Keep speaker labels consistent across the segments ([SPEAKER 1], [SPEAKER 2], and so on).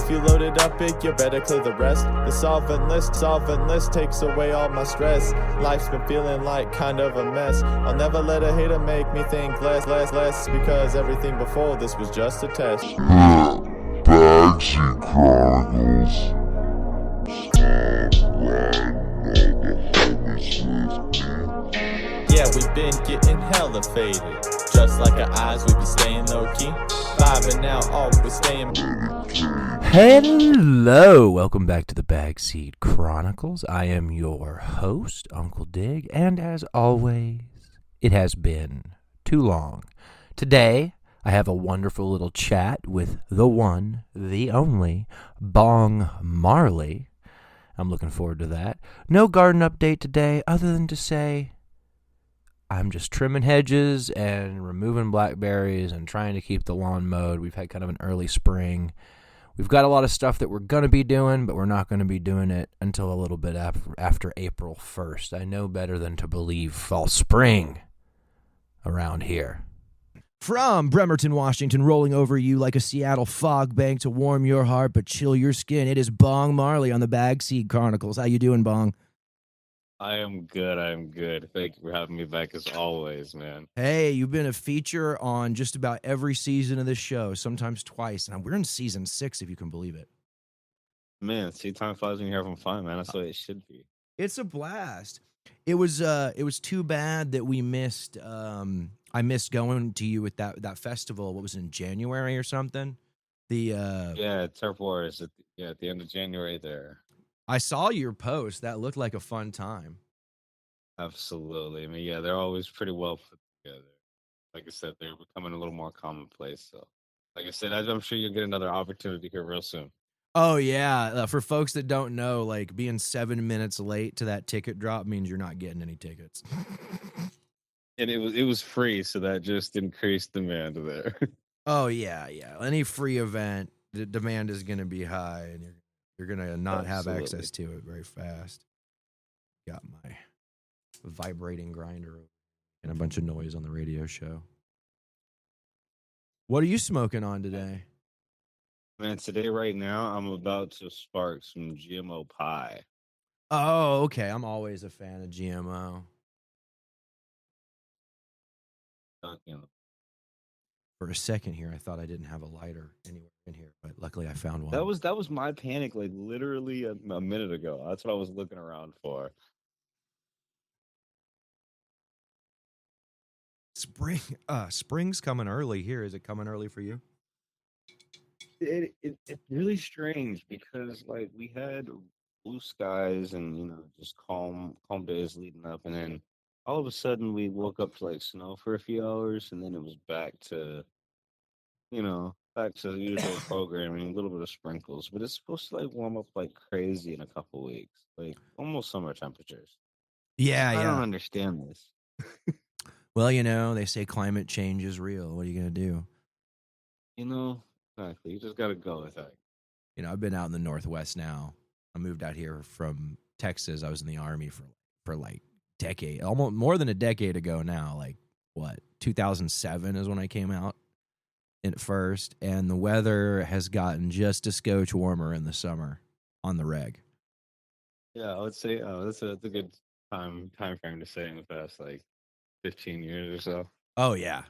[SPEAKER 1] If you loaded up big, you better clear the rest. The solvent list takes away all my stress. Life's been feeling like kind of a mess. I'll never let a hater make me think less, because everything before this was just a test.
[SPEAKER 2] Bagsy Chronicles.
[SPEAKER 1] Yeah, we've been getting hella faded. Just like our eyes, we be staying low-key. Vibing out, always staying.
[SPEAKER 3] Hello, welcome back to the Bagseed Chronicles. I am your host, Uncle Dig, and as always, it has been too long. Today, I have a wonderful little chat with the one, the only, Bong Marley. I'm looking forward to that. No garden update today, other than to say I'm just trimming hedges and removing blackberries and trying to keep the lawn mowed. We've had kind of an early spring. We've got a lot of stuff that we're going to be doing, but we're not going to be doing it until a little bit after April 1st. I know better than to believe fall spring around here.
[SPEAKER 4] From Bremerton, Washington, rolling over you like a Seattle fog bank to warm your heart but chill your skin, it is Bong Marley on the Bagseed Chronicles. How you doing, Bong?
[SPEAKER 5] I am good. Thank you for having me back as always, man.
[SPEAKER 4] Hey, you've been a feature on just about every season of this show, sometimes twice, and we're in season 6, if you can believe it.
[SPEAKER 5] Man, see, time flies when you're having fun, man. That's the way it should be.
[SPEAKER 4] It's a blast. It was too bad that we missed. I missed going to you with that festival. What was it, in January or something?
[SPEAKER 5] Yeah, Turf Wars at the end of January there.
[SPEAKER 4] I saw your post. That looked like a fun time.
[SPEAKER 5] Absolutely. I mean, yeah, they're always pretty well put together. Like I said, they're becoming a little more commonplace. So, like I said, I'm sure you'll get another opportunity here real soon.
[SPEAKER 4] Oh, yeah. For folks that don't know, like being 7 minutes late to that ticket drop means you're not getting any tickets.
[SPEAKER 5] And it was free, so that just increased demand there.
[SPEAKER 4] Oh, yeah. Any free event, the demand is going to be high, and you're going to not have access to it very fast. Got my vibrating grinder and a bunch of noise on the radio show. What are you smoking on today?
[SPEAKER 5] Man, today right now, I'm about to spark some GMO pie.
[SPEAKER 4] Oh, okay. I'm always a fan of GMO. For a second here, I thought I didn't have a lighter anywhere in here, but luckily I found one.
[SPEAKER 5] That was my panic, like literally a minute ago. That's what I was looking around for.
[SPEAKER 4] Spring's coming early here. Is it coming early for you?
[SPEAKER 5] It's really strange because like we had blue skies and just calm days leading up, and then all of a sudden we woke up to like snow for a few hours, and then it was back to the usual programming, a little bit of sprinkles, but it's supposed to like warm up like crazy in a couple weeks, like almost summer temperatures.
[SPEAKER 4] Yeah.
[SPEAKER 5] I don't understand this.
[SPEAKER 4] Well, they say climate change is real. What are you going to do?
[SPEAKER 5] Exactly. You just got to go with that.
[SPEAKER 4] I've been out in the Northwest now. I moved out here from Texas. I was in the Army for like decade, almost more than a decade ago now. Like, what, 2007 is when I came out at first. And the weather has gotten just a scotch warmer in the summer on the reg.
[SPEAKER 5] Yeah, I would say that's a good time frame to say in the past, like 15 years or so.
[SPEAKER 4] Oh, yeah.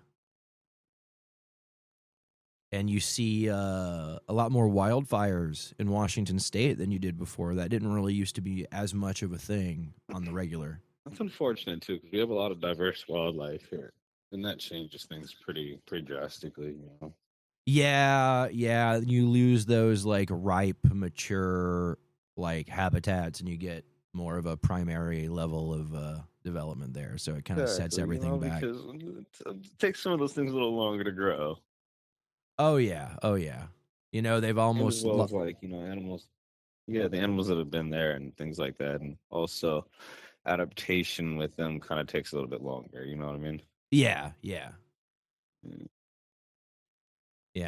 [SPEAKER 4] And you see a lot more wildfires in Washington State than you did before. That didn't really used to be as much of a thing on the regular.
[SPEAKER 5] That's unfortunate, too, because we have a lot of diverse wildlife here. And that changes things pretty drastically,
[SPEAKER 4] Yeah. You lose those, like, ripe, mature, like, habitats, and you get more of a primary level of development there. So it kind of sets everything back.
[SPEAKER 5] Because it takes some of those things a little longer to grow.
[SPEAKER 4] Oh, yeah. They've almost...
[SPEAKER 5] As well as, like, animals. Yeah, the animals that have been there and things like that. And also adaptation with them kind of takes a little bit longer. You know what I mean?
[SPEAKER 4] Yeah. Yeah,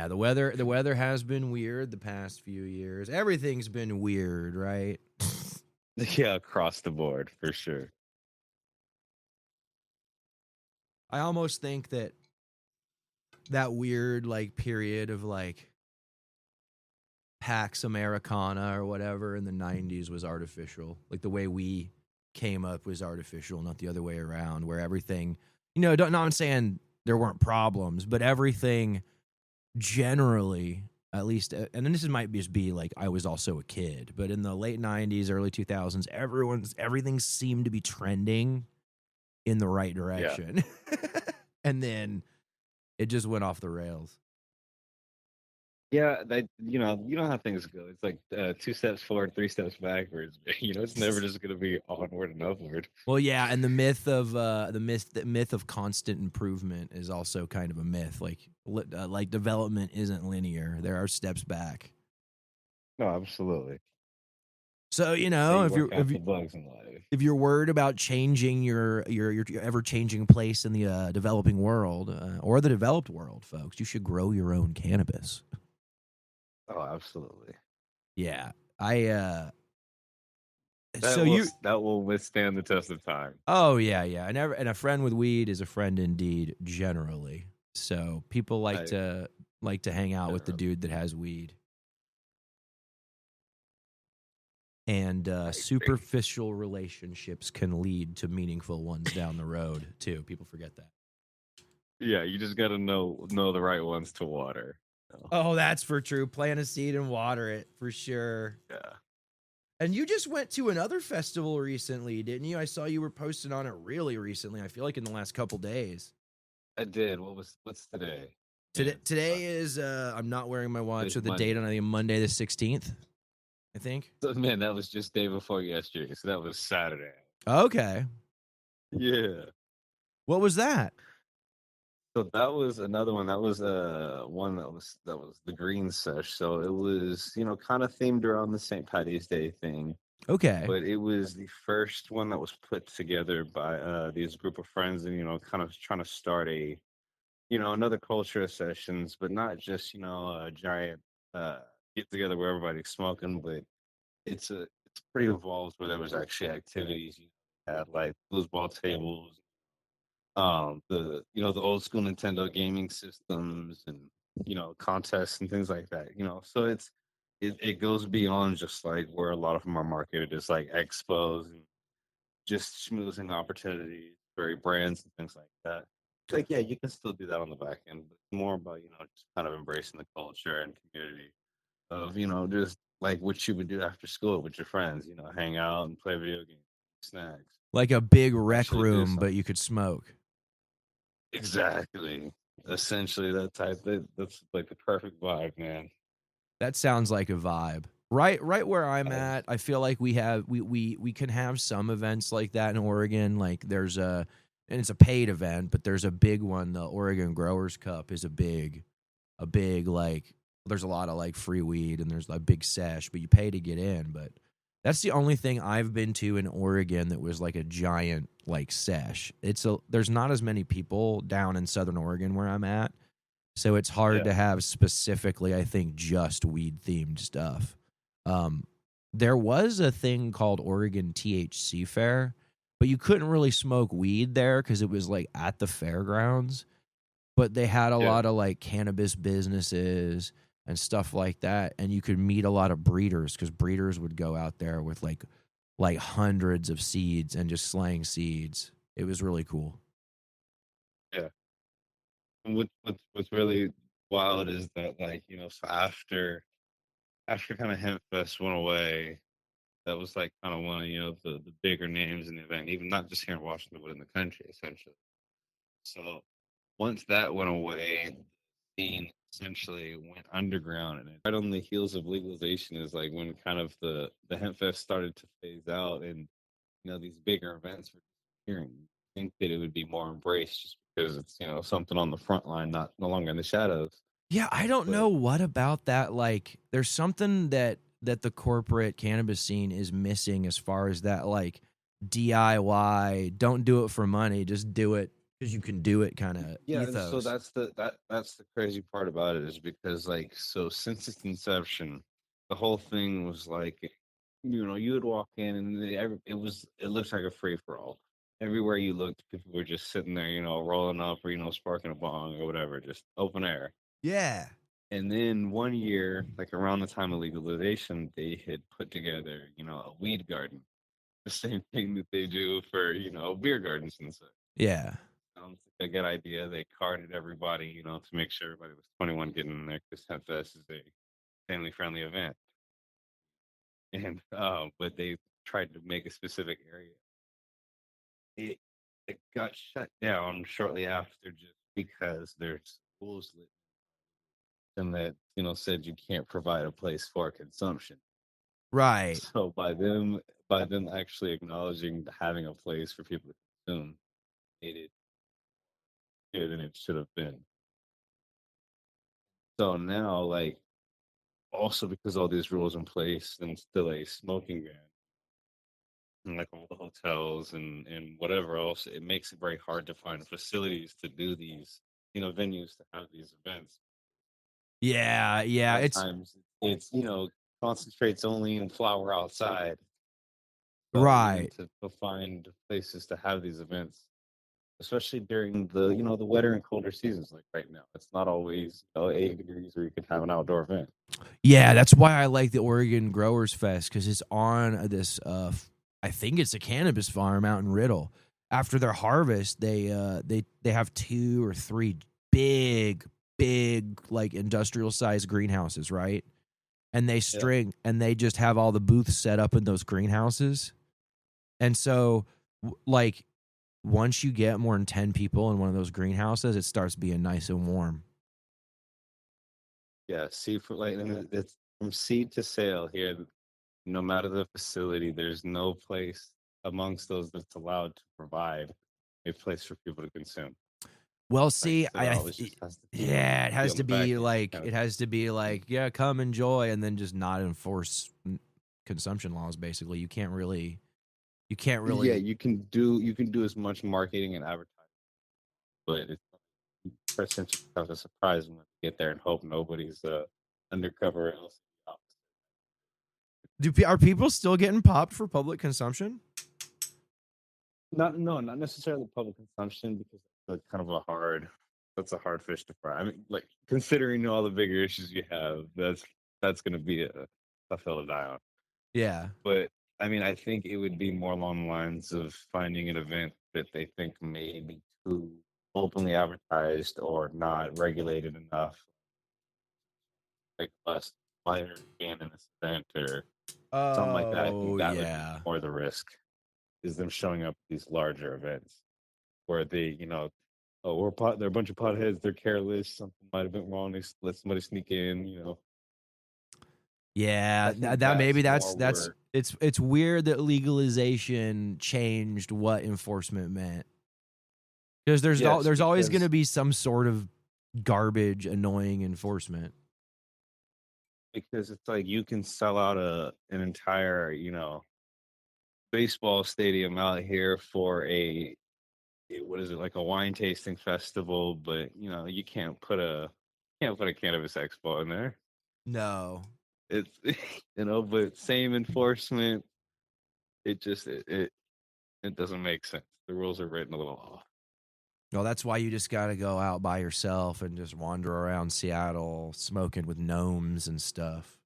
[SPEAKER 4] the weather has been weird the past few years. Everything's been weird, right?
[SPEAKER 5] Yeah, across the board, for sure.
[SPEAKER 4] I almost think that weird, like, period of, like, Pax Americana or whatever in the 90s was artificial. Like the way we came up was artificial, not the other way around, where everything, not saying there weren't problems, but everything generally, at least, and then this might just be like I was also a kid, but in the late 90s, early 2000s, everything seemed to be trending in the right
[SPEAKER 5] Yeah.
[SPEAKER 4] direction. And then it just went off the rails.
[SPEAKER 5] Yeah, that you know how things go. It's like 2 steps forward, 3 steps backwards. It's never just gonna be onward and upward.
[SPEAKER 4] Well, yeah, and the myth of constant improvement is also kind of a myth. Like development isn't linear. There are steps back.
[SPEAKER 5] No, absolutely.
[SPEAKER 4] So
[SPEAKER 5] How you
[SPEAKER 4] if
[SPEAKER 5] work out the bugs in life.
[SPEAKER 4] if you're worried about changing your ever changing place in the developing world or the developed world, folks, you should grow your own cannabis.
[SPEAKER 5] Oh, absolutely.
[SPEAKER 4] Yeah, I.
[SPEAKER 5] That
[SPEAKER 4] So
[SPEAKER 5] will
[SPEAKER 4] you.
[SPEAKER 5] that will withstand the test of time.
[SPEAKER 4] Oh yeah, yeah. And a friend with weed is a friend indeed, generally. So people like
[SPEAKER 5] I
[SPEAKER 4] to hang out with the
[SPEAKER 5] generally
[SPEAKER 4] dude that has weed. And
[SPEAKER 5] I agree.
[SPEAKER 4] superficial relationships can lead to meaningful ones down the road too. People forget that.
[SPEAKER 5] Yeah, you just gotta know the right ones to water.
[SPEAKER 4] Oh, that's for true. Plant a seed and water it for sure.
[SPEAKER 5] Yeah.
[SPEAKER 4] And you just went to another festival recently, didn't you? I saw you were posting on it really recently. I feel like in the last couple days.
[SPEAKER 5] I did. What's today?
[SPEAKER 4] Today is I'm not wearing my watch.
[SPEAKER 5] Today's
[SPEAKER 4] So the date on Monday the 16th, I think.
[SPEAKER 5] So, man, that was just day before yesterday. So that was Saturday.
[SPEAKER 4] Okay.
[SPEAKER 5] Yeah.
[SPEAKER 4] What was that?
[SPEAKER 5] So that was another one. That was one that was the green sesh. So it was, kind of themed around the St. Patty's Day thing.
[SPEAKER 4] Okay.
[SPEAKER 5] But it was the first one that was put together by these group of friends and, kind of trying to start another culture of sessions, but not just, a giant get together where everybody's smoking, but it's pretty involved where there was actually activities. You had like foosball tables, the old school Nintendo gaming systems and contests and things like that. So it goes beyond just like where a lot of them are marketed as like expos and just schmoozing opportunities, very brands and things like that. Like yeah, you can still do that on the back end, but it's more about just kind of embracing the culture and community of just like what you would do after school with your friends. Hang out and play video games, snacks,
[SPEAKER 4] Like a big rec
[SPEAKER 5] actually do
[SPEAKER 4] room, but
[SPEAKER 5] something.
[SPEAKER 4] you could smoke.
[SPEAKER 5] Exactly. Essentially, that's like the perfect vibe, man.
[SPEAKER 4] That sounds like a vibe. Right where I'm
[SPEAKER 5] I,
[SPEAKER 4] at, I feel like we can have some events like that in Oregon. Like and it's a paid event, but there's a big one. The Oregon Growers Cup is a big like there's a lot of like free weed and there's a big sesh, but you pay to get in. But that's the only thing I've been to in Oregon that was like a giant like sesh. There's not as many people down in Southern Oregon where I'm at. So it's hard
[SPEAKER 5] yeah,
[SPEAKER 4] to have specifically, I think, just weed themed stuff. Um, there was a thing called Oregon THC Fair, but you couldn't really smoke weed there because it was like at the fairgrounds. But they had a
[SPEAKER 5] yeah.
[SPEAKER 4] lot of like cannabis businesses and stuff like that, and you could meet a lot of breeders because breeders would go out there with like hundreds of seeds and just slaying seeds. It was really cool.
[SPEAKER 5] Yeah. And what's really wild is that like so after kind of Hemp Fest went away, that was like kind of one of the bigger names in the event, even not just here in Washington, but in the country essentially. So once that went away, the scene essentially went underground, and right on the heels of legalization is like when kind of the Hemp Fest started to phase out, and these bigger events were disappearing. I think that it would be more embraced just because it's something on the front line, not no longer in the shadows.
[SPEAKER 4] Yeah, I don't
[SPEAKER 5] But
[SPEAKER 4] know what about that. Like, there's something that the corporate cannabis scene is missing as far as that like DIY, don't do it for money, just do it because you can do it kind of
[SPEAKER 5] yeah, and so
[SPEAKER 4] ethos.
[SPEAKER 5] that's the crazy part about it is because like so since its inception, the whole thing was like you would walk in and it looks like a free for all. Everywhere you looked, people were just sitting there, rolling up or sparking a bong or whatever, just open air.
[SPEAKER 4] Yeah.
[SPEAKER 5] And then one year, like around the time of legalization, they had put together, a weed garden. The same thing that they do for, beer gardens and such.
[SPEAKER 4] Yeah.
[SPEAKER 5] Sounds like a good idea. They carded everybody, to make sure everybody was 21 getting in there because Hempfest is a family-friendly event. And but they tried to make a specific area. It got shut down shortly after just because there's rules and that said you can't provide a place for consumption.
[SPEAKER 4] Right.
[SPEAKER 5] So by them actually acknowledging having a place for people to consume, made it bigger than it should have been. So now, like, also because all these rules in place, and still a smoking ban, and like all the hotels and whatever else, it makes it very hard to find facilities to do these, venues to have these events.
[SPEAKER 4] Yeah.
[SPEAKER 5] A
[SPEAKER 4] Yeah.
[SPEAKER 5] lot of
[SPEAKER 4] It's
[SPEAKER 5] times it's concentrates only in flower outside, struggling
[SPEAKER 4] right.
[SPEAKER 5] to find places to have these events, especially during the wetter and colder seasons. Like right now, it's not always 80 degrees where you can have an outdoor event.
[SPEAKER 4] Yeah, that's why I like the Oregon Growers Fest because it's on this. I think it's a cannabis farm out in Riddle. After their harvest, they have 2 or 3 big like industrial sized greenhouses, right? And
[SPEAKER 5] Yeah.
[SPEAKER 4] and they just have all the booths set up in those greenhouses. And so, like, once you get more than 10 people in one of those greenhouses, it starts being nice and warm.
[SPEAKER 5] Yeah, seafood, like, and it's from seed to sale here. No matter the facility, there's no place amongst those that's allowed to provide a place for people to consume.
[SPEAKER 4] Well,
[SPEAKER 5] Like
[SPEAKER 4] see,
[SPEAKER 5] so, it always just has to
[SPEAKER 4] yeah, it
[SPEAKER 5] be
[SPEAKER 4] has
[SPEAKER 5] on
[SPEAKER 4] to
[SPEAKER 5] the back
[SPEAKER 4] be
[SPEAKER 5] end.
[SPEAKER 4] like
[SPEAKER 5] Kind
[SPEAKER 4] it
[SPEAKER 5] of
[SPEAKER 4] has to be
[SPEAKER 5] thing.
[SPEAKER 4] like yeah, come enjoy, and then just not enforce consumption laws. Basically, you can't
[SPEAKER 5] Yeah,
[SPEAKER 4] really.
[SPEAKER 5] you can do as much marketing and advertising, but it's essentially becomes a surprise when you get there and hope nobody's undercover else.
[SPEAKER 4] Are people still getting popped for public consumption?
[SPEAKER 5] Not necessarily public consumption because that's kind of that's a hard fish to fry. I mean, like considering all the bigger issues you have, that's going to be a hill to die on.
[SPEAKER 4] Yeah.
[SPEAKER 5] But I mean, I think it would be more along the lines of finding an event that they think may be too openly advertised or not regulated enough, like less minor ban in this event or something like that. I think
[SPEAKER 4] Oh
[SPEAKER 5] that would be
[SPEAKER 4] yeah.
[SPEAKER 5] more the risk is them showing up at these larger events where they, oh, they're a bunch of potheads, they're careless, something might have been wrong, they let somebody sneak in.
[SPEAKER 4] Yeah,
[SPEAKER 5] I think
[SPEAKER 4] that maybe
[SPEAKER 5] that's more
[SPEAKER 4] that's
[SPEAKER 5] where,
[SPEAKER 4] it's weird that legalization changed what enforcement meant because
[SPEAKER 5] yes,
[SPEAKER 4] there's always going to
[SPEAKER 5] because
[SPEAKER 4] be some sort of garbage, annoying enforcement.
[SPEAKER 5] it's like you can sell out an entire, baseball stadium out here for what is it, like a wine tasting festival, but you can't put a cannabis expo in there.
[SPEAKER 4] No,
[SPEAKER 5] It's but same enforcement. It just it doesn't make sense. The rules are written a little off.
[SPEAKER 4] well, that's why you just got to go out by yourself and just wander around Seattle smoking with gnomes and stuff.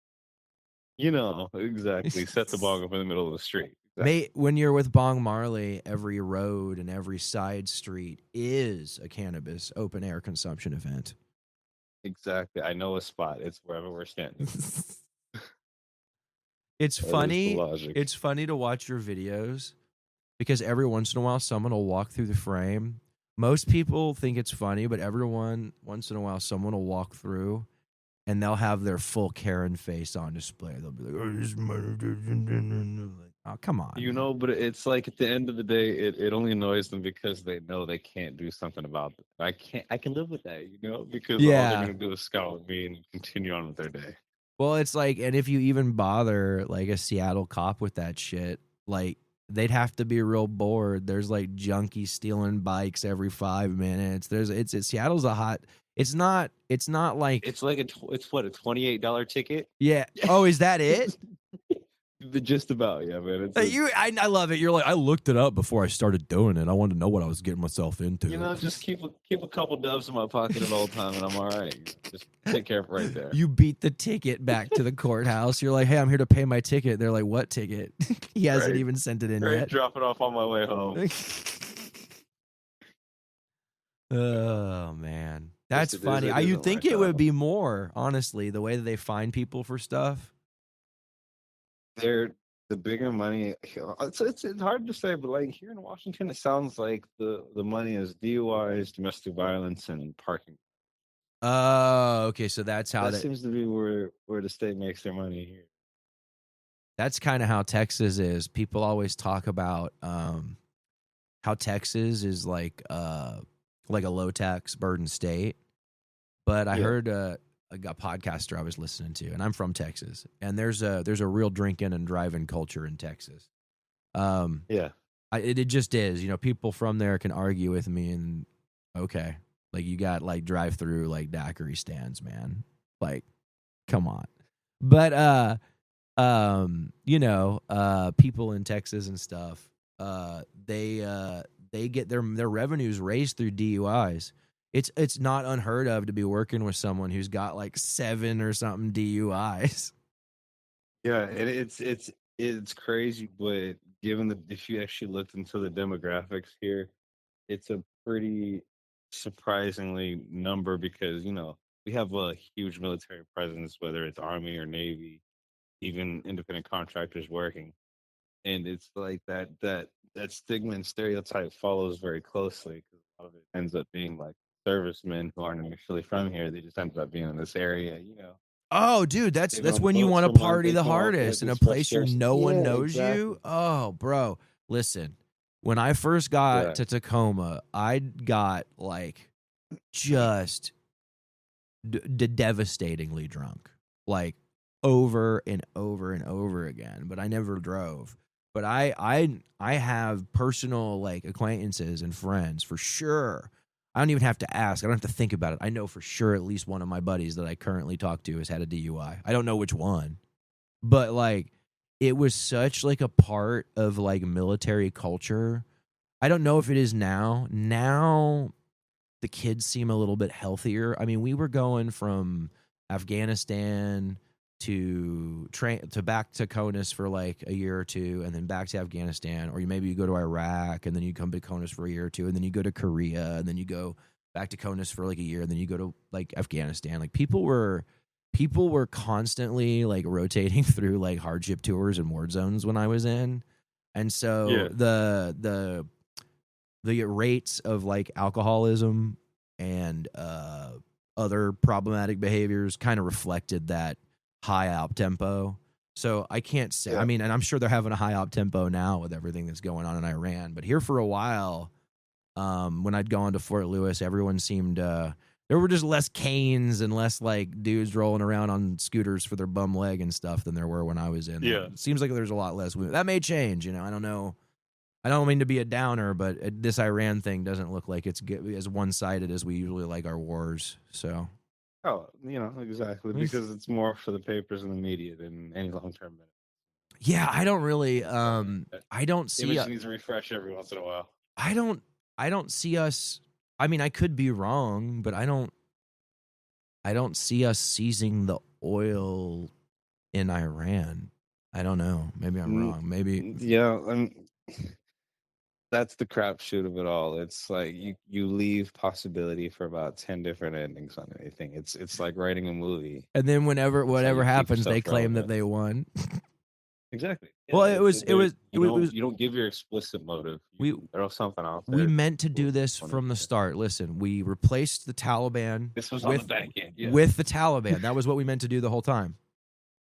[SPEAKER 5] Exactly. Set the bong up in the middle of the street. Exactly.
[SPEAKER 4] Mate, when you're with Bong Marley, every road and every side street is a cannabis open air consumption event.
[SPEAKER 5] Exactly. I know a spot. It's wherever we're standing.
[SPEAKER 4] It's
[SPEAKER 5] That is the
[SPEAKER 4] funny.
[SPEAKER 5] logic.
[SPEAKER 4] It's funny to watch your videos because every once in a while someone will walk through the frame. Most people think it's funny, but once in a while someone will walk through and they'll have their full Karen face on display. They'll be like, "Oh, this money." Oh, come on. Man.
[SPEAKER 5] But it's like at the end of the day, it only annoys them because they know they can't do something about it. I can live with that, because all they're
[SPEAKER 4] Yeah.
[SPEAKER 5] gonna do is scowl at me and continue on with their day.
[SPEAKER 4] Well, it's like, and if you even bother like a Seattle cop with that shit, like they'd have to be real bored. There's like junkies stealing bikes every 5 minutes. Seattle's a hot. It's not like
[SPEAKER 5] It's like it's what, a $28 ticket?
[SPEAKER 4] yeah. Oh, is that it?
[SPEAKER 5] Just about, yeah, man.
[SPEAKER 4] I love it. You're like, I looked it up before I started doing it. I wanted to know what I was getting myself into.
[SPEAKER 5] Just keep a couple dubs in my pocket at all time, and I'm all right. Just take care of it right there.
[SPEAKER 4] You beat the ticket back to the courthouse. You're like, hey, I'm here to pay my ticket. They're like, what ticket? He hasn't
[SPEAKER 5] Right.
[SPEAKER 4] even sent it in
[SPEAKER 5] Right,
[SPEAKER 4] yet.
[SPEAKER 5] drop it off on my way home.
[SPEAKER 4] Oh man, that's
[SPEAKER 5] Yes, it is.
[SPEAKER 4] funny.
[SPEAKER 5] It is
[SPEAKER 4] You'd
[SPEAKER 5] on
[SPEAKER 4] think
[SPEAKER 5] my
[SPEAKER 4] it would
[SPEAKER 5] top.
[SPEAKER 4] be more, honestly, the way that they find people for stuff.
[SPEAKER 5] They're the bigger money. It's hard to say, but like here in Washington, it sounds like the money is DUIs, domestic violence, and parking.
[SPEAKER 4] Oh, okay. So that's how
[SPEAKER 5] That seems to be where the state makes their money here.
[SPEAKER 4] that's kind of how Texas is. People always talk about how Texas is like a low tax burden state. But I
[SPEAKER 5] Yeah.
[SPEAKER 4] heard a podcaster I was listening to, and I'm from Texas, and there's a real drinking and driving culture in Texas.
[SPEAKER 5] Yeah.
[SPEAKER 4] It just is. You know, people from there can argue with me, and okay, like you got like drive through like daiquiri stands, man. Like, come on. But people in Texas and stuff, they get their revenues raised through DUIs. It's not unheard of to be working with someone who's got like 7 or something DUIs.
[SPEAKER 5] Yeah, and it's crazy, but if you actually looked into the demographics here, it's a pretty surprisingly number because we have a huge military presence, whether it's Army or Navy, even independent contractors working, and it's like that stigma and stereotype follows very closely because a lot of it ends up being like servicemen who aren't initially from here. They just ended up being in this area.
[SPEAKER 4] Oh, dude, that's
[SPEAKER 5] They've been on
[SPEAKER 4] when you
[SPEAKER 5] books
[SPEAKER 4] want
[SPEAKER 5] for
[SPEAKER 4] to
[SPEAKER 5] months,
[SPEAKER 4] party
[SPEAKER 5] they
[SPEAKER 4] the
[SPEAKER 5] come up with
[SPEAKER 4] hardest in a
[SPEAKER 5] this
[SPEAKER 4] place where
[SPEAKER 5] frustration.
[SPEAKER 4] no one
[SPEAKER 5] Yeah,
[SPEAKER 4] knows you.
[SPEAKER 5] exactly.
[SPEAKER 4] Oh, bro, listen. When I first got
[SPEAKER 5] Yeah.
[SPEAKER 4] to Tacoma, I got like just devastatingly drunk, like over and over and over again. But I never drove. But I have personal like acquaintances and friends for sure. I don't even have to ask. I don't have to think about it. I know for sure at least one of my buddies that I currently talk to has had a DUI. I don't know which one, but like it was such like a part of like military culture. I don't know if it is now. Now the kids seem a little bit healthier. I mean, we were going from Afghanistan to back to CONUS for like a year or two, and then back to Afghanistan, or maybe you go to Iraq and then you come to CONUS for a year or two, and then you go to Korea, and then you go back to CONUS for like a year, and then you go to like Afghanistan. Like people were constantly like rotating through like hardship tours and war zones when I was in, and so
[SPEAKER 5] Yeah.
[SPEAKER 4] the rates of like alcoholism and other problematic behaviors kind of reflected that high op tempo. So I can't say, I mean, and I'm sure they're having a high op tempo now with everything that's going on in Iran, but here for a while, when I'd gone to Fort Lewis, everyone seemed, there were just less canes and less like dudes rolling around on scooters for their bum leg and stuff than there were when I was in there.
[SPEAKER 5] Yeah.
[SPEAKER 4] It seems like there's a lot less. That may change, I don't know. I don't mean to be a downer, but this Iran thing doesn't look like it's as one-sided as we usually like our wars. So,
[SPEAKER 5] Oh, exactly, because it's more for the papers and the media than any long-term benefit.
[SPEAKER 4] yeah, I don't really, I don't see,
[SPEAKER 5] Image needs to refresh every once in a while.
[SPEAKER 4] I don't see us. I mean, I could be wrong, but I don't see us seizing the oil in Iran. I don't know. Maybe I'm wrong. Maybe.
[SPEAKER 5] Yeah, that's the crapshoot of it all. It's like you leave possibility for about 10 different endings on anything. It's like writing a movie.
[SPEAKER 4] And then whatever
[SPEAKER 5] you keep
[SPEAKER 4] happens, they
[SPEAKER 5] yourself
[SPEAKER 4] claim that
[SPEAKER 5] relevant.
[SPEAKER 4] they won.
[SPEAKER 5] Exactly.
[SPEAKER 4] Well,
[SPEAKER 5] Yeah,
[SPEAKER 4] it was
[SPEAKER 5] you don't give your explicit motive.
[SPEAKER 4] We-
[SPEAKER 5] You throw something out there.
[SPEAKER 4] we meant to do
[SPEAKER 5] Well,
[SPEAKER 4] this
[SPEAKER 5] funny.
[SPEAKER 4] from the start. Listen, we replaced the Taliban
[SPEAKER 5] This was on the back end. Yeah.
[SPEAKER 4] with the Taliban. That was what we meant to do the whole time.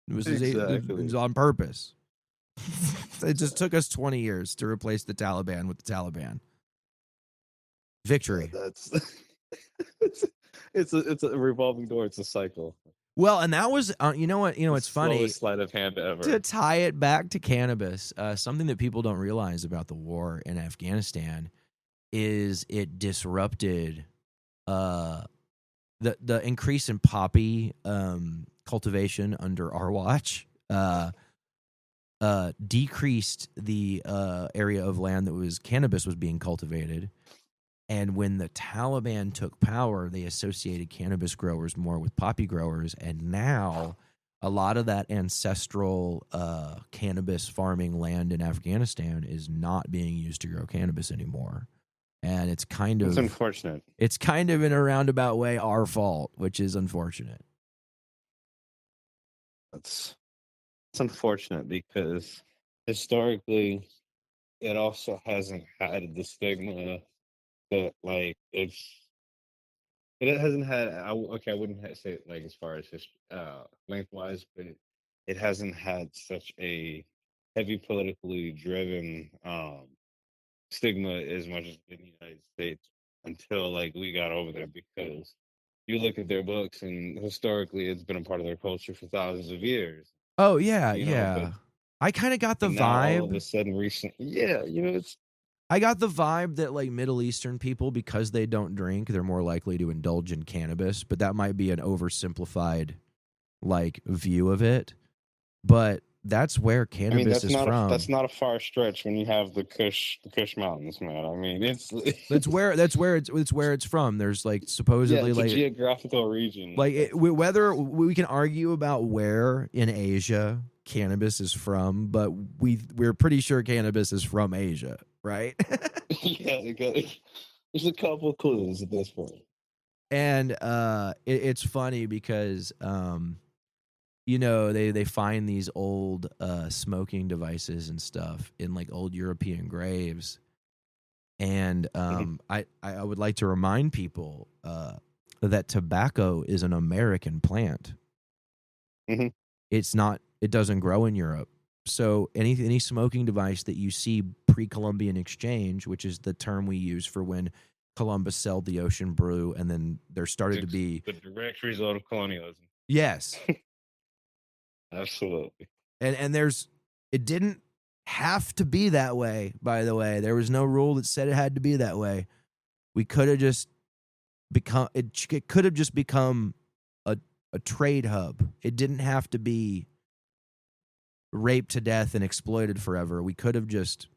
[SPEAKER 4] It was
[SPEAKER 5] Exactly.
[SPEAKER 4] on purpose. It just took us 20 years to replace the Taliban with the Taliban. Victory.
[SPEAKER 5] That's it's a revolving door. It's a cycle.
[SPEAKER 4] Well, and that was, you know what? It's funny.
[SPEAKER 5] Slowest sleight of hand ever.
[SPEAKER 4] To tie it back to cannabis, something that people don't realize about the war in Afghanistan is it disrupted the increase in poppy cultivation under our watch. decreased the area of land that was cannabis was being cultivated. And when the Taliban took power, they associated cannabis growers more with poppy growers. And now a lot of that ancestral cannabis farming land in Afghanistan is not being used to grow cannabis anymore. And it's
[SPEAKER 5] It's unfortunate.
[SPEAKER 4] in a roundabout way our fault, which is unfortunate.
[SPEAKER 5] It's unfortunate because historically it also hasn't had the stigma that like it hasn't had. Okay, I wouldn't say it like as far as lengthwise, but it hasn't had such a heavy politically driven stigma as much as in the United States until like we got over there because you look at their books and historically it's been a part of their culture for thousands of years,
[SPEAKER 4] Oh, yeah,
[SPEAKER 5] you know,
[SPEAKER 4] yeah. I kind of got the
[SPEAKER 5] but now all of
[SPEAKER 4] vibe.
[SPEAKER 5] a sudden recent, yeah, you know, it's
[SPEAKER 4] I got the vibe that like Middle Eastern people, because they don't drink, they're more likely to indulge in cannabis, but that might be an oversimplified like view of it. But that's where
[SPEAKER 5] I mean,
[SPEAKER 4] cannabis is
[SPEAKER 5] that's
[SPEAKER 4] from.
[SPEAKER 5] not a far stretch when you have the Kush Mountains, man. I mean, it's
[SPEAKER 4] That's where it's from. There's like
[SPEAKER 5] yeah,
[SPEAKER 4] supposedly
[SPEAKER 5] it's a geographical region.
[SPEAKER 4] like whether we can argue about where in Asia cannabis is from, but we're pretty sure cannabis is from Asia, right?
[SPEAKER 5] Yeah, there's a couple clues at this point.
[SPEAKER 4] And it's funny because they find these old smoking devices and stuff in like old European graves. And I would like to remind people that tobacco is an American plant.
[SPEAKER 5] Mm-hmm.
[SPEAKER 4] It doesn't grow in Europe. So any smoking device that you see pre-Columbian exchange, which is the term we use for when Columbus sailed the ocean blue, and then there started to be
[SPEAKER 5] the direct result of colonialism.
[SPEAKER 4] yes,
[SPEAKER 5] Absolutely.
[SPEAKER 4] and it didn't have to be that way. By the way, there was no rule that said it had to be that way. We could have just become it could have just become a trade hub. It didn't have to be raped to death and exploited forever. We could have just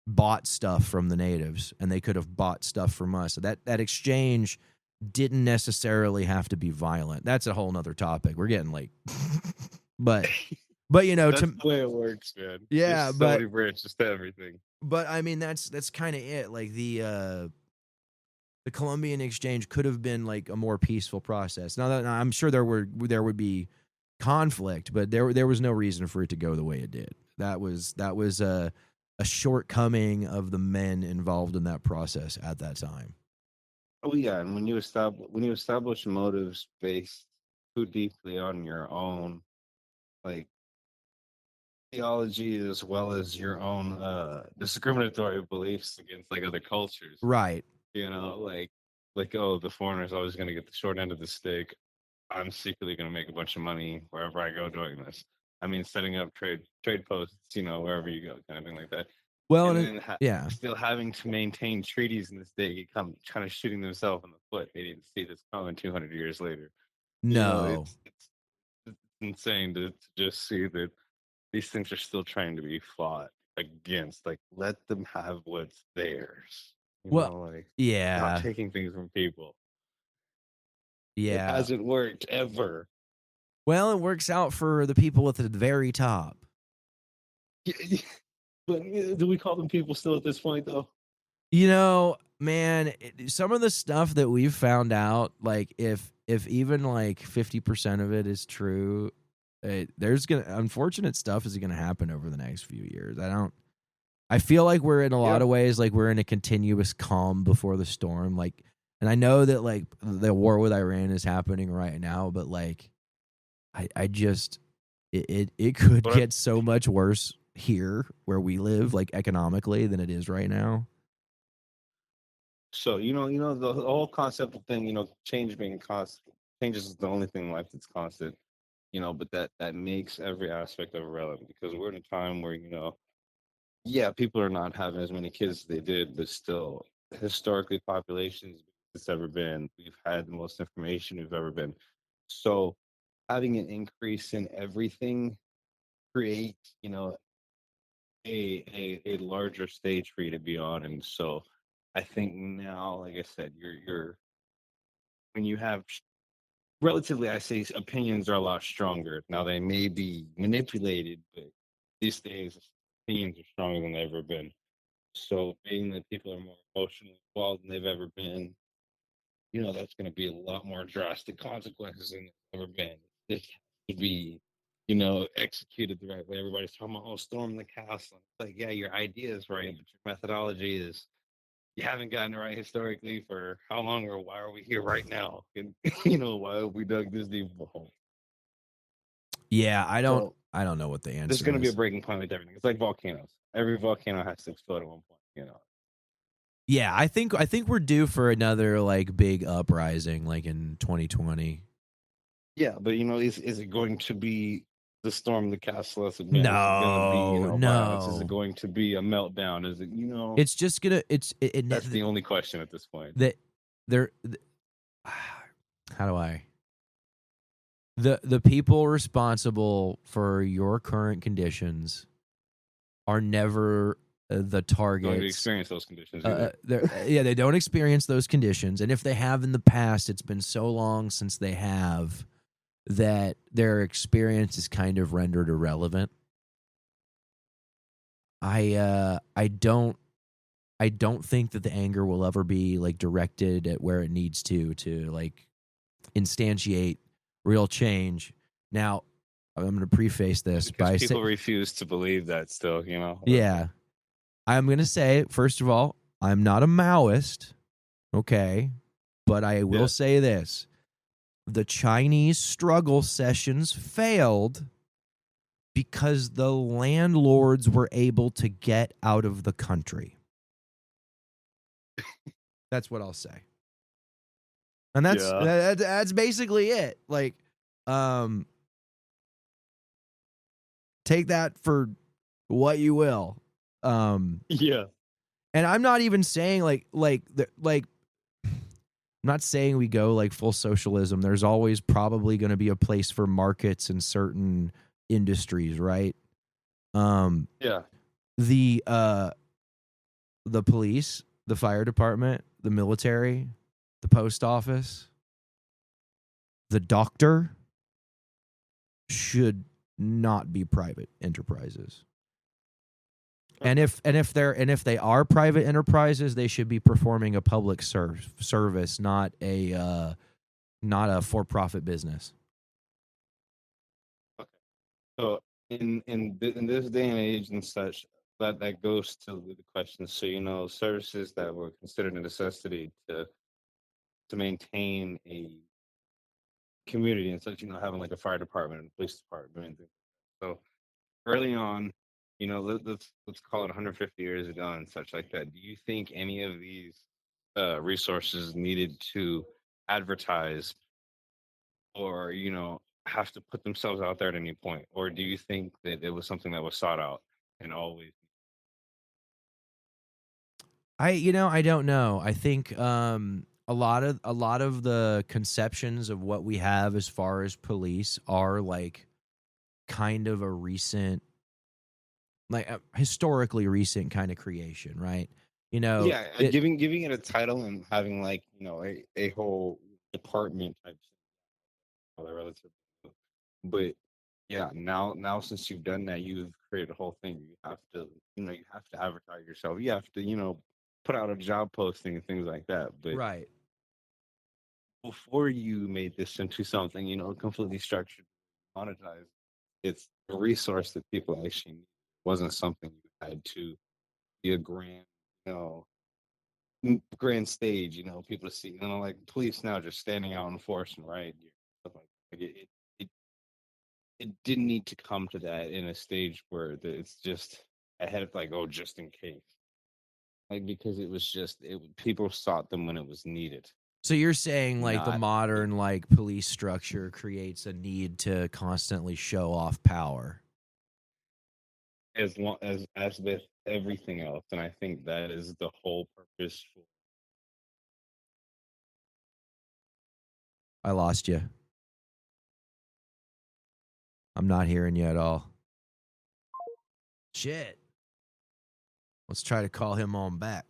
[SPEAKER 4] bought stuff from the natives, and they could have bought stuff from us. So that exchange didn't necessarily have to be violent. That's a whole nother topic. We're getting like but
[SPEAKER 5] That's the way it works, man.
[SPEAKER 4] Yeah,
[SPEAKER 5] There's so many branches to everything.
[SPEAKER 4] But I mean that's kind of it. Like the Columbian exchange could have been like a more peaceful process. Now that I'm sure there would be conflict, but there was no reason for it to go the way it did. That was a shortcoming of the men involved in that process at that time.
[SPEAKER 5] Oh yeah, and when you establish motives based too deeply on your own like theology as well as your own discriminatory beliefs against like other cultures,
[SPEAKER 4] Right.
[SPEAKER 5] you know, like oh, the foreigner's always going to get the short end of the stick. I'm secretly going to make a bunch of money wherever I go doing this. I mean, setting up trade posts, you know, wherever you go, kind of thing like that.
[SPEAKER 4] Well,
[SPEAKER 5] And
[SPEAKER 4] and
[SPEAKER 5] then
[SPEAKER 4] yeah.
[SPEAKER 5] still having to maintain treaties in this day, come kind of shooting themselves in the foot. They didn't see this coming 200 years later. You know,
[SPEAKER 4] No.
[SPEAKER 5] it's insane to just see that these things are still trying to be fought against. Like, let them have what's theirs. You
[SPEAKER 4] Well,
[SPEAKER 5] know, like
[SPEAKER 4] yeah.
[SPEAKER 5] not taking things from people. It
[SPEAKER 4] Yeah.
[SPEAKER 5] hasn't worked ever.
[SPEAKER 4] Well, it works out for the people at the very top.
[SPEAKER 5] But do we call them people still at this point, though?
[SPEAKER 4] You know, man, some of the stuff that we've found out, like if even like 50% of it is true, there's unfortunate stuff is gonna happen over the next few years. I feel like we're in a lot of ways like we're in a continuous calm before the storm. Like, and I know that like the war with Iran is happening right now, but like I just it could get so much worse here where we live, like economically, than it is right now.
[SPEAKER 5] So you know the whole concept of thing, you know, change being constant. Change is the only thing in life that's constant, you know. But that makes every aspect of it relevant because we're in a time where yeah, people are not having as many kids as they did, but still, historically, populations it's ever been. We've had the most information we've ever been. So having an increase in everything create, a larger stage for you to be on. And so I think now, like I said, you're when you have relatively, I say, opinions are a lot stronger. Now they may be manipulated, but these days opinions are stronger than they've ever been. So being that people are more emotionally involved than they've ever been, that's going to be a lot more drastic consequences than there's ever been. This has to be, executed the right way. Everybody's talking about, oh, storm the castle. It's like, yeah, your idea is right, but your methodology is, you haven't gotten it right historically for how long, or why are we here right now? And, why have we dug this deep of a hole?
[SPEAKER 4] Yeah,
[SPEAKER 5] So
[SPEAKER 4] I don't know what the
[SPEAKER 5] there's
[SPEAKER 4] answer
[SPEAKER 5] going to be a
[SPEAKER 4] is.
[SPEAKER 5] breaking point with everything. It's like volcanoes. Every volcano has to explode at one point.
[SPEAKER 4] Yeah, I think we're due for another like big uprising like in 2020.
[SPEAKER 5] Yeah, but is it going to be the storm, the castle us again? Is it going to be
[SPEAKER 4] No,
[SPEAKER 5] violence? Is it
[SPEAKER 4] no.
[SPEAKER 5] going to be a meltdown? Is it
[SPEAKER 4] It's just gonna
[SPEAKER 5] that's the only question at this point.
[SPEAKER 4] that they're how do I the people responsible for your current conditions are never the
[SPEAKER 5] Going to
[SPEAKER 4] targets.
[SPEAKER 5] experience those conditions either.
[SPEAKER 4] Yeah, they don't experience those conditions, and if they have in the past, it's been so long since they have that their experience is kind of rendered irrelevant. I don't think that the anger will ever be like directed at where it needs to like instantiate real change. Now, I'm going to preface this
[SPEAKER 5] Because
[SPEAKER 4] by
[SPEAKER 5] people
[SPEAKER 4] saying,
[SPEAKER 5] refuse to believe that still.
[SPEAKER 4] yeah, I'm going to say, first of all, I'm not a Maoist, okay? But I will
[SPEAKER 5] Yeah.
[SPEAKER 4] say this. The Chinese struggle sessions failed because the landlords were able to get out of the country. That's what I'll say. And that's basically it. Like, take that for what you will.
[SPEAKER 5] Yeah.
[SPEAKER 4] And I'm not even saying I'm not saying we go like full socialism. There's always probably going to be a place for markets in certain industries, right?
[SPEAKER 5] Yeah.
[SPEAKER 4] The police, the fire department, the military, the post office, the doctor should not be private enterprises. And if they are private enterprises, they should be performing a public service, not a for-profit business.
[SPEAKER 5] Okay. So in this day and age and such, that goes to the question. So services that were considered a necessity to maintain a community and such, having like a fire department and police department and things. So early on, let's call it 150 years ago and such like that. Do you think any of these resources needed to advertise or have to put themselves out there at any point, or do you think that it was something that was sought out and always?
[SPEAKER 4] I don't know. I think a lot of the conceptions of what we have as far as police are like kind of a recent, like a historically recent kind of creation, right?
[SPEAKER 5] Yeah, giving it a title and having like a whole department type thing, relative. But yeah, now since you've done that, you've created a whole thing. You have to advertise yourself. You have to put out a job posting and things like that. But
[SPEAKER 4] right.
[SPEAKER 5] before you made this into something completely structured, monetized, it's a resource that people actually need. It wasn't something you had to be a grand, you know, grand stage, people to see. Like police now just standing out in force and riot gear. Stuff like it, it didn't need to come to that in a stage where it's just ahead of like, oh, just in case. Like because it was just people sought them when it was needed.
[SPEAKER 4] So you're saying like the
[SPEAKER 5] Not
[SPEAKER 4] modern like police structure creates a need to constantly show off power.
[SPEAKER 5] as long as with everything else, and I think that is the whole purpose for.
[SPEAKER 4] I lost you. I'm not hearing you at all. Shit. Let's try to call him on back.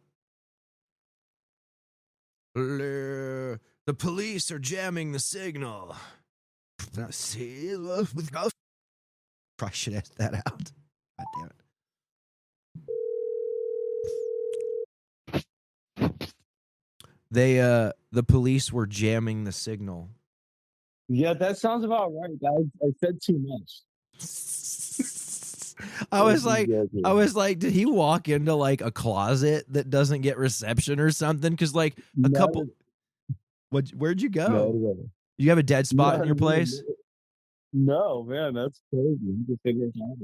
[SPEAKER 4] The police are jamming the signal. Probably should edit that out. God damn it. The police were jamming the signal.
[SPEAKER 5] Yeah, that sounds about right. I said too much.
[SPEAKER 4] I was like, did he walk into like a closet that doesn't get reception or something? Because like a couple. Where'd you go?
[SPEAKER 5] No.
[SPEAKER 4] You have a dead spot in your place?
[SPEAKER 5] No, man, that's crazy. You just figure it out.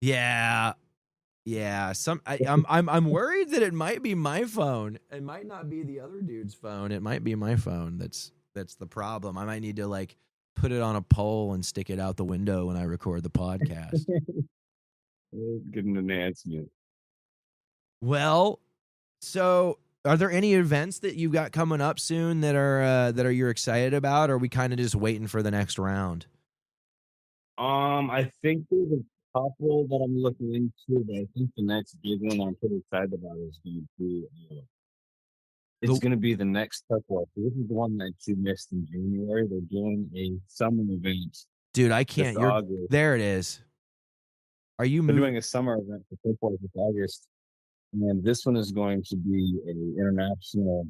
[SPEAKER 4] Yeah. I'm worried that it might be my phone. It might not be the other dude's phone. It might be my phone. That's the problem. I might need to like put it on a pole and stick it out the window when I record the podcast.
[SPEAKER 5] Get an announcement.
[SPEAKER 4] Well, so are there any events that you got coming up soon that are you're excited about, or are we kind of just waiting for the next round?
[SPEAKER 5] I think there's a couple that I'm looking into, but I think the next big one I'm pretty excited about is going to be going to be the next Tuck Walk. This is the one that you missed in January. They're doing a summer event.
[SPEAKER 4] Dude, I can't. There it is. Are you moving?
[SPEAKER 5] They're doing a summer event for Tuck Walk this August, and this one is going to be an international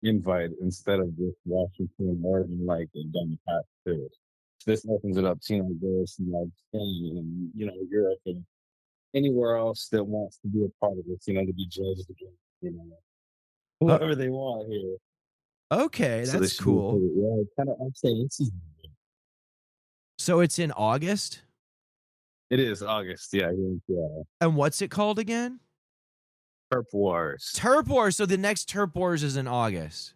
[SPEAKER 5] invite instead of just Washington, Oregon, like they've done the past two. This opens it up to this and like Spain and Europe and anywhere else that wants to be a part of this, to be judged against, whoever they want here.
[SPEAKER 4] Okay, so that's cool.
[SPEAKER 5] Yeah, kind of. I'm saying
[SPEAKER 4] so it's in August.
[SPEAKER 5] It is August, yeah.
[SPEAKER 4] And what's it called again?
[SPEAKER 5] Terp Wars.
[SPEAKER 4] Terp Wars. So the next Terp Wars is in August.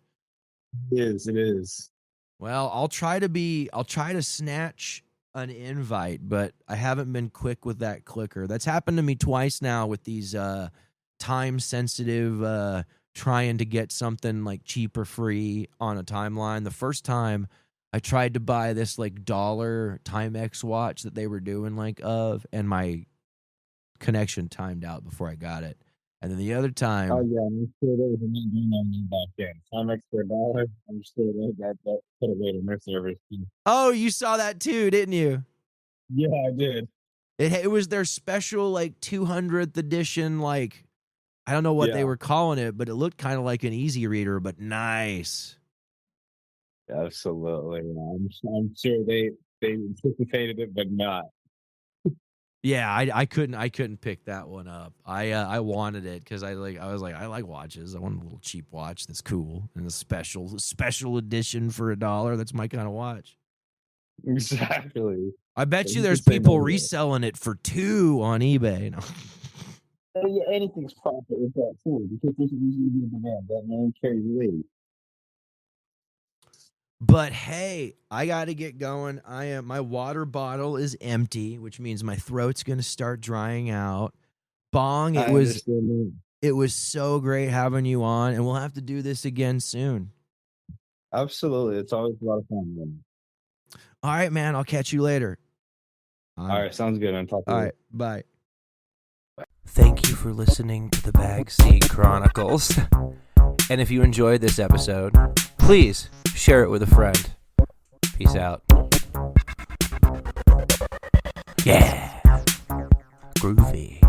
[SPEAKER 5] It is.
[SPEAKER 4] Well, I'll try to snatch an invite, but I haven't been quick with that clicker. That's happened to me twice now with these time sensitive trying to get something like cheap or free on a timeline. The first time I tried to buy this like $1 Timex watch that they were doing and my connection timed out before I got it. And then the other time,
[SPEAKER 5] oh yeah, I'm sure there was a new game on me back then. Timex for $1. I'm sure that put away to their service.
[SPEAKER 4] Oh, you saw that too, didn't you?
[SPEAKER 5] Yeah, I did.
[SPEAKER 4] It was their special 200th edition. I don't know what they were calling it, but it looked kind of like an easy reader, but nice.
[SPEAKER 5] Absolutely, I'm sure they anticipated it, but not.
[SPEAKER 4] Yeah, I couldn't pick that one up. I wanted it because I like watches. I want a little cheap watch that's cool and a special edition for $1. That's my kind of watch.
[SPEAKER 5] Exactly.
[SPEAKER 4] I bet you there's people reselling it for $2 on eBay.
[SPEAKER 5] Yeah, anything's profit with that too because this is usually the demand. That man carries weight.
[SPEAKER 4] But hey, I got to get going. My water bottle is empty, which means my throat's going to start drying out. Bong, it was so great having you on, and we'll have to do this again soon.
[SPEAKER 5] Absolutely. It's always a lot of fun, man.
[SPEAKER 4] All right, man. I'll catch you later.
[SPEAKER 5] All right. Sounds good, man. Talk to you.
[SPEAKER 4] All right. Bye.
[SPEAKER 3] Thank you for listening to the Bagseed Chronicles. And if you enjoyed this episode, please share it with a friend. Peace out. Yeah. Groovy.